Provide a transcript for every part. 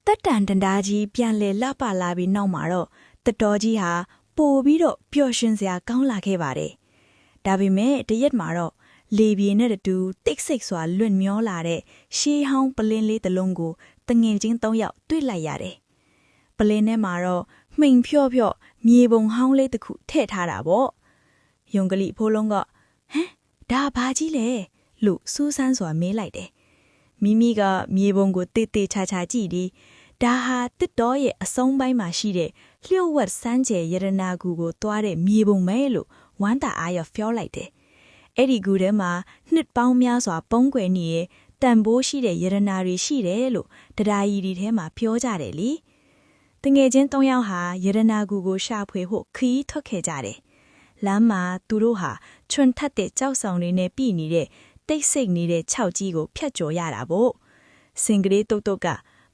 တက်တန်တန်တာကြီးပြန်လဲလှပလာပြီးနောက်မှာတော့တတော်ကြီးဟာပိုပြီးတော့ပျော်ရွှင်စရာကောင်းလာခဲ့ပါတယ်။ဒါပေမဲ့တရက်မှာတော့လေပြေနဲ့တူတိတ်ဆိတ်စွာလွင့်မျောလာတဲ့ရှေးဟောင်းပလင်းလေးတစ်လုံးကိုတငယ်ချင်း၃ယောက်တွေ့လိုက်ရတယ်။ပလင်းထဲမှာတော့မှိန်ဖြော့ဖြော့မြေပုံဟောင်းလေးတစ်ခုထည့်ထားတာပေါ့။ယုံကလေးဖိုးလုံးကဟမ်ဒါဘာကြီးလဲလို့စူးစမ်းစွာမေးလိုက်တယ်။မိမိကမြေပုံကိုတေးသေးချာချာကြည့်ပြီးဒါဟာတစ်တော်ရဲ့အဆုံးပိုင်းမှာရှိတဲ့လျှို့ဝှက်စမ်းကျယ်ရတနာကူကိုသွားတဲ့မြေပုံမဲလို့ဝမ်းသာအားရပြောလိုက်တယ်။အဲ့ဒီကူထဲမှာနှစ်ပေါင်းများစွာပုံးကွယ်နေတဲ့တန်ဖိုးရှိတဲ့ရတနာတွေရှိတယ်လို့တရားရီဒီထဲမှာပြောကြတယ်လေ။တငယ်ချင်း၃ယောက်ဟာရတနာကူကိုရှာဖွေဖို့ခီးထွက်ခဲ့ကြတယ်။လမ်းမှာသူတို့ဟာချွန်ထက်တဲ့ကြောက်ဆောင်တွေနဲ့ပြည်နေတဲ့တိတ်ဆိတ်နေတဲ့ခြောက်ကြီးကိုဖျက်ကျော်ရတာပေါ့။စင်ကလေးတုတ်တုတ်က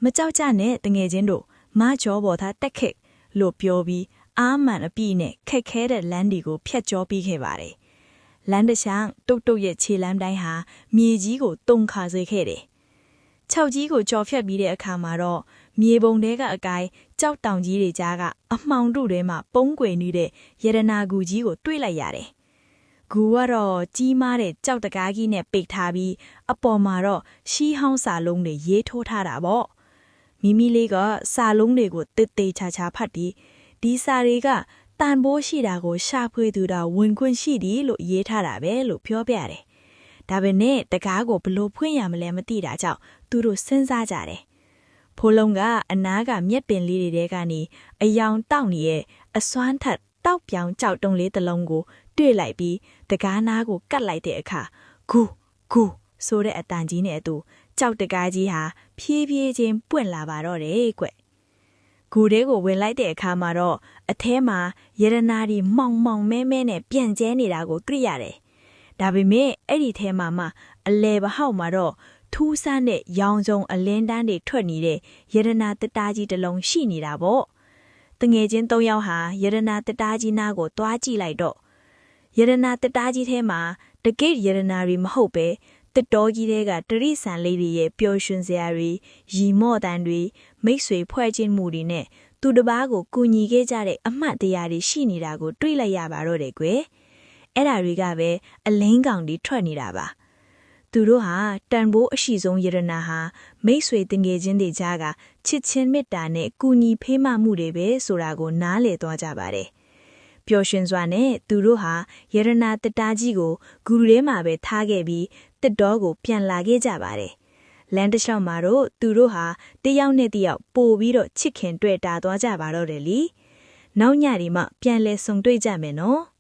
မကြောက်ကြနဲ့တငယ်ချင်းတို့မကျော်ပေါ်သားတက်ခက်လို့ပြောပြီးအာမန်အပြည့်နဲ့ခက်ခဲတဲ့လမ်းဒီကိုဖျက်ကျော်ပြီးခဲ့ပါတယ်။လမ်းတစ်ချောင်းတုတ်တုတ်ရဲ့ခြေလမ်းတိုင်းဟာမြေကြီးကိုတုန်ခါစေခဲ့တယ်။ခြောက်ကြီးကိုကြော်ဖြတ်ပြီးတဲ့အခါမှာတော့မြေပုံထဲကအကိုင်းကြောက်တောင်ကြီးတွေကြားကအမှောင်တုထဲမှာပုံးကွယ်နေတဲ့ရတနာကူကြီးကိုတွေ့လိုက်ရတယ်။ဂူကတော့ကြီးမားတဲ့ကြောက်တကားကြီးနဲ့ပိတ်ထားပြီးအပေါ်မှာတော့ရှီးဟောင်းစာလုံးတွေရေးထိုးထားတာပေါ့။မိမိလေးကစာလုံးတွေကိုတစ်သေးချာချာဖတ်ပြီးဒီစာတွေကတန်ဖိုးရှိတာကိုရှာဖွေသူတာဝင်ခွင့်ရှိသည်လို့ရေးထားတာပဲလို့ပြောပြတယ်။ဒါပေမဲ့တကားကိုဘလို့ဖွင့်ရမလဲမသိတာကြောင့်သူတို့စဉ်းစားကြတယ်။ဖိုးလုံးကအနားကမျက်ပင်လေးတွေကနေအယောင်တောက်နေရဲ့အစွမ်းထက်တောက်ပြောင်ကြောက်တုံးလေးတစ်လုံးကိုတွေ့လိုက်ပြီးတကားနားကိုကတ်လိုက်တဲ့အခါဂူဂူဆိုတဲ့အတန်ကြီးနဲ့အတူကြောက်တကားကြီးဟာဖြည်းဖြည်းချင်းပွင့်လာပါတော့တယ်ကွ။ဂူထဲကိုဝင်လိုက်တဲ့အခါမှာတော့အထဲမှာရတနာဒီမောင်မောင်မဲမဲနဲ့ပြန့်ကျဲနေတာကိုတွေ့ရတယ်။ဒါပေမဲ့အဲ့ဒီထဲမှာမှအလဲပဟောက်မှာတော့ထူးဆန်းတဲ့ရောင်စုံအလင်းတန်းတွေထွက်နေတဲ့ရတနာတတားကြီးတစ်လုံးရှိနေတာပေါ့။တငယ်ချင်း၃ယောက်ဟာရတနာတတားကြီးနားကိုတွားကြည့်လိုက်တော့ရတနာတတားကြီးထဲမှာတကိတ်ရတနာတွေမဟုတ်ပဲတစ်တော်ကြီးတွေကတရိษံလေးတွေရဲ့ပျော်ရွှင်စရာတွေရီမော့တန်တွေမိတ်ဆွေဖွဲ့ချင်းမှုတွေနဲ့သူတစ်ပါးကိုကူညီခဲ့ကြတဲ့အမှတ်တရတွေရှိနေတာကိုတွေ့လိုက်ရပါတော့တယ်ကွယ်အဲ့ဒါတွေကပဲအလင်းကောင်တွေထွက်နေတာပါသူတို့ဟာတန်ဖိုးအရှိဆုံးယရနာဟာမိတ်ဆွေတငယ်ချင်းတွေကြားကချစ်ချင်းမေတ္တာနဲ့ကူညီဖေးမမှုတွေပဲဆိုတာကိုနားလည်သွားကြပါတယ်ပျော်ရွှင်စွာနဲ့သူတို့ဟာရတနာတတားကြီးကိုဂူထဲမှာပဲထားခဲ့ပြီးတစ်တော်ကိုပြန်လာခဲ့ကြပါတယ်။လမ်းတစ်လျှောက်မှာတော့သူတို့ဟာတယောက်နဲ့တယောက်ပို့ပြီးတော့ချစ်ခင်တွေ့တာသွားကြပါတော့တယ်လी။နောက်ညဒီမှပြန်လဲဆုံတွေ့ကြမယ်နော်။